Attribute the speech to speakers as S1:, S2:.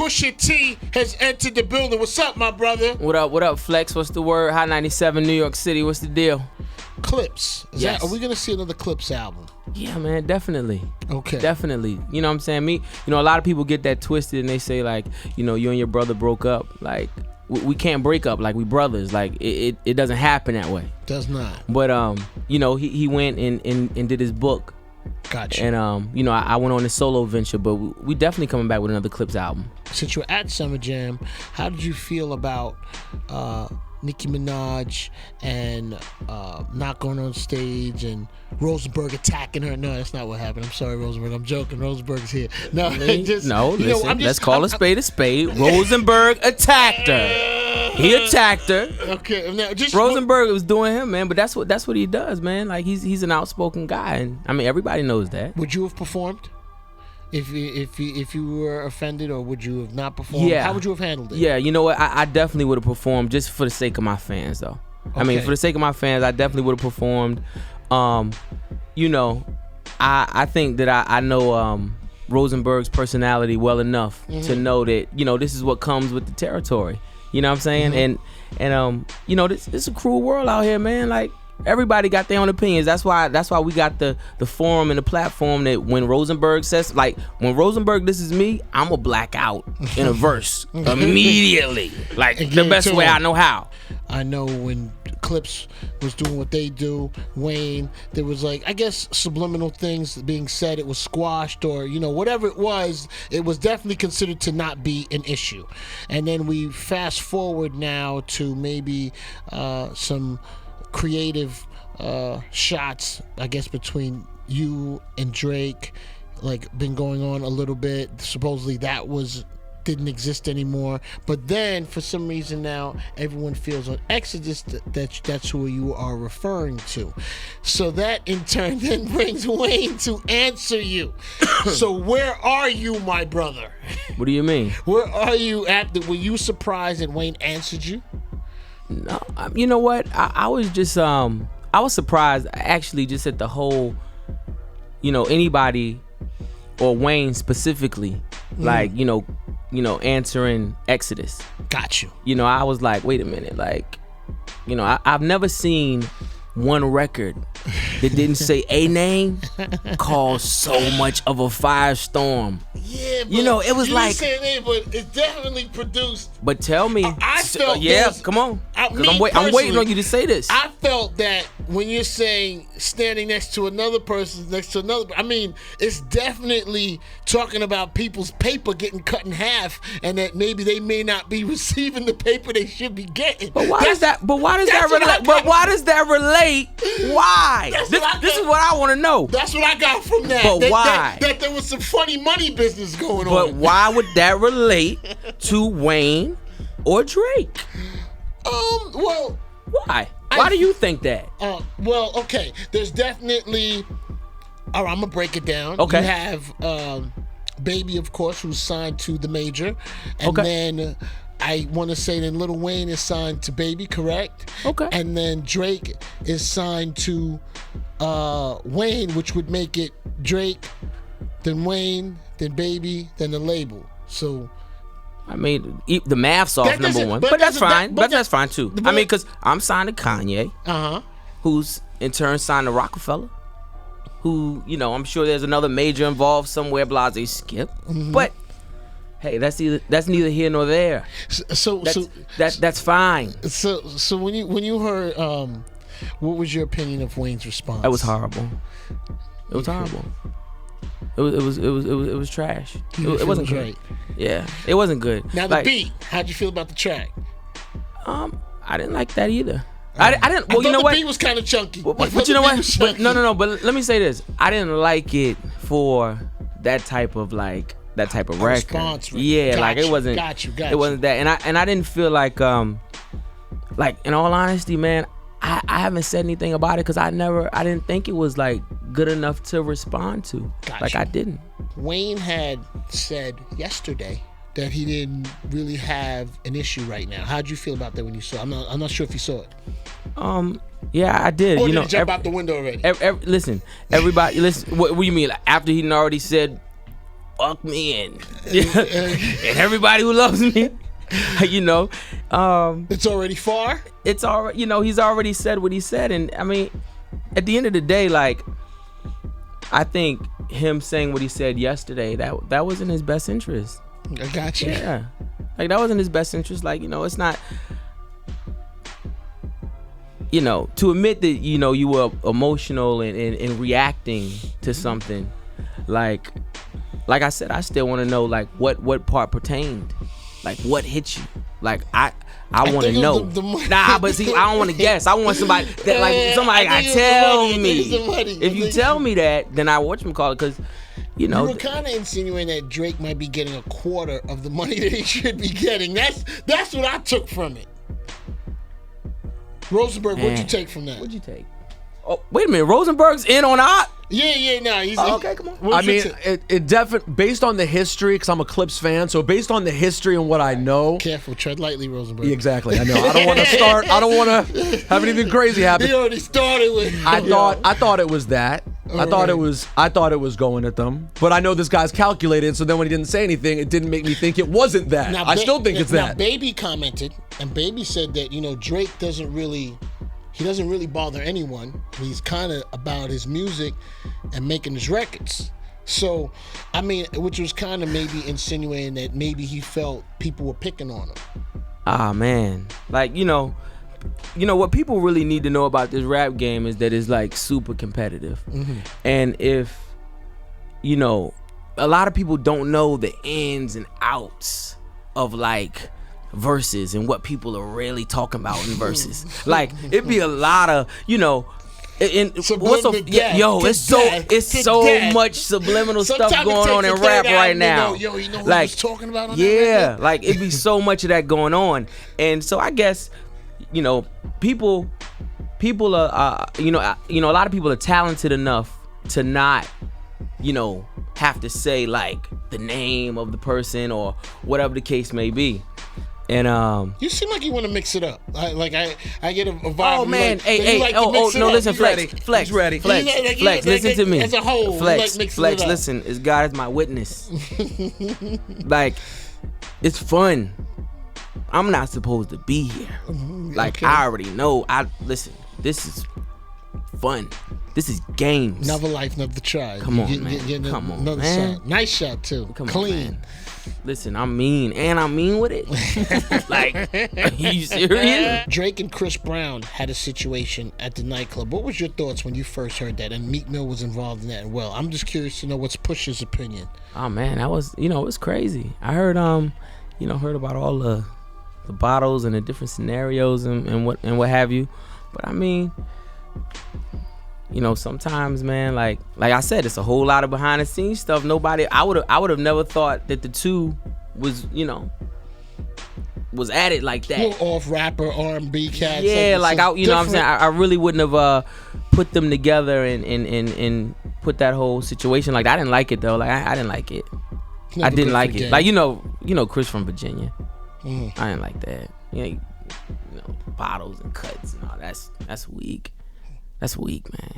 S1: Pusha T has entered the building. What's up, my brother?
S2: What up, Flex? What's the word? High 97, New York City. What's the deal?
S1: Clipse.
S2: Yes.
S1: Are we gonna see another Clipse album?
S2: Yeah, man, definitely.
S1: Okay.
S2: Definitely. You know what I'm saying? A lot of people get that twisted and they say, like, you and your brother broke up. Like, we can't break up. Like, we brothers. Like, it doesn't happen that way.
S1: Does not.
S2: But, he went and did his book.
S1: Gotcha.
S2: And, I went on a solo venture, but we definitely coming back with another Clipse album.
S1: Since you're at Summer Jam, how did you feel about Nicki Minaj and not going on stage and Rosenberg attacking her? No, that's not what happened. I'm sorry, Rosenberg. I'm joking. Rosenberg's here. No,
S2: let's call a spade a spade. Rosenberg attacked her. He attacked her.
S1: Okay, now
S2: Rosenberg was doing him, man. But that's what he does, man. Like he's an outspoken guy, and I mean everybody knows that.
S1: Would you have performed if you were offended, or would you have not performed?
S2: Yeah.
S1: How would you have handled it?
S2: Yeah, you know what? I definitely would have performed just for the sake of my fans, though. Okay. I mean, for the sake of my fans, I definitely would have performed. I think that I know Rosenberg's personality well enough to know that this is what comes with the territory. You know what I'm saying? And this is a cruel world out here, man. Like everybody got their own opinions. That's why we got the forum and the platform that when Rosenberg says, like, when Rosenberg this is me, I'm a black out in a verse immediately. Like the best way I know how.
S1: I know when Clipse was doing what they do, Wayne, there was like, I guess, subliminal things being said. It was squashed, or whatever it was definitely considered to not be an issue. And then we fast forward now to maybe some creative shots, I guess, between you and Drake, like, been going on a little bit. Supposedly that didn't exist anymore, but then for some reason now everyone feels on Exodus that's who you are referring to. So that in turn then brings Wayne to answer you. So where are you, my brother?
S2: What do you mean? Where
S1: are you were you surprised that Wayne answered you?
S2: No, you know what? I was just I was surprised actually, just at the whole, anybody or Wayne specifically, like answering Exodus.
S1: Got you.
S2: I was like, wait a minute, like, I've never seen one record that didn't say a name caused so much of a firestorm.
S1: Yeah, but
S2: it was
S1: you
S2: like
S1: saying name, but it's definitely produced.
S2: But tell me,
S1: I felt
S2: come on, because I'm waiting on you to say this.
S1: I felt that when you're saying standing next to another person, I mean, it's definitely talking about people's paper getting cut in half, and that maybe they may not be receiving the paper they should be getting.
S2: But why does that relate? Why? This is what I want to know.
S1: That's what I got from that.
S2: But why?
S1: That there was some funny money business going on.
S2: But why would that relate to Wayne or Drake?
S1: Well,
S2: why? Why do you think that?
S1: Well, okay. There's definitely. All right, I'm gonna break it down.
S2: Okay.
S1: You have Baby, of course, who's signed to the major, and then I want to say then Lil Wayne is signed to Baby, correct?
S2: Okay.
S1: And then Drake is signed to Wayne, which would make it Drake, then Wayne, then Baby, then the label. So,
S2: I mean, the math's off, number one, but that's fine. But that's fine too. I mean, because I'm signed to Kanye, who's in turn signed to Rockefeller, who I'm sure there's another major involved somewhere. Blase Skip, but hey, that's neither here nor there. So that's fine.
S1: So when you heard, what was your opinion of Wayne's response?
S2: It was horrible. It was horrible. It was trash. It wasn't great. Yeah, it wasn't good.
S1: Now the beat, how'd you feel about the track?
S2: I didn't like that either. I didn't. Well,
S1: you know what?
S2: The
S1: beat was kind of chunky.
S2: But you know what? But no. But let me say this: I didn't like it for that type of record. Yeah, like it wasn't.
S1: Got you.
S2: It wasn't that, and I didn't feel like in all honesty, man, I haven't said anything about it because I didn't think it was like good enough to respond to. I didn't.
S1: Wayne had said yesterday that he didn't really have an issue right now. How'd you feel about that when you saw it? I'm not sure if you saw it.
S2: Yeah, I did.
S1: Or did you jump out the window already?
S2: Listen, everybody, listen. What do you mean? Like, after he already said fuck me and everybody who loves me.
S1: It's already far.
S2: It's already, he's already said what he said, and I mean, at the end of the day, like, I think him saying what he said yesterday, that was in his best interest.
S1: I got you.
S2: Yeah, like that was in his best interest. Like, it's not, to admit that you were emotional and reacting to something, like I said, I still want to know, like, what part pertained. Like, what hit you? Like, I want to know. But see, I don't want to guess. I want somebody that, like, somebody gotta tell me. If you tell me that, then I whatchamacallit, because,
S1: You were kind of insinuating that Drake might be getting a quarter of the money that he should be getting. That's what I took from it. Rosenberg, what'd you take from that?
S2: What'd you take? Oh, wait a minute. Rosenberg's in on Art?
S1: Yeah, no. He's
S2: okay, come on.
S3: I mean, it definitely, based on the history, because I'm a Clipse fan, so based on the history and what I know.
S1: Careful, tread lightly, Rosenberg.
S3: Yeah, exactly, I know. I don't want to have anything crazy happen.
S1: He already started with.
S3: I thought it was that. I thought it was going at them. But I know this guy's calculated, so then when he didn't say anything, it didn't make me think it wasn't that. I still think it's that.
S1: Now, Baby commented, and Baby said that, Drake doesn't really bother anyone. He's kind of about his music and making his records. So, I mean, which was kind of maybe insinuating that maybe he felt people were picking on him.
S2: Ah, man. Like, what people really need to know about this rap game is that it's, like, super competitive. Mm-hmm. And if, a lot of people don't know the ins and outs of, like, verses and what people are really talking about in verses. Like, it'd be a lot of, it's so much subliminal stuff going on in rap right now.
S1: Who
S2: like,
S1: was talking about on
S2: that like, it'd be so much of that going on. And so I guess, people are, a lot of people are talented enough to not, have to say, like, the name of the person or whatever the case may be. And
S1: you seem like you want to mix it up. I get a vibe.
S2: Oh man, listen, Flex,
S3: ready.
S2: Flex, listen to me.
S1: As a whole,
S2: Flex, listen. As God is my witness. Like, it's fun. I'm not supposed to be here. Like, okay. I already know. Listen. This is fun. This is games.
S1: Never life, never try.
S2: Come on, man. Come on, man.
S1: Shot. Nice shot too.
S2: Come
S1: clean.
S2: On, man. Listen, I'm mean, and I'm mean with it. Like, are you serious?
S1: Drake and Chris Brown had a situation at the nightclub. What was your thoughts when you first heard that? And Meek Mill was involved in that as well. I'm just curious to know what's Pusha's opinion.
S2: Oh man, that was, it was crazy. I heard, heard about all the bottles and the different scenarios and what have you. But I mean, sometimes, man, like I said, it's a whole lot of behind the scenes stuff. I would have never thought that the two was at it like that.
S1: Little off rapper, R&B cats.
S2: Yeah, like what I'm saying, I really wouldn't have put them together and put that whole situation. Like, I didn't like it though. Like, I didn't like it. I didn't like it. Like, Chris from Virginia. Mm. I didn't like that. Bottles and cuts and all that's weak. That's weak, man.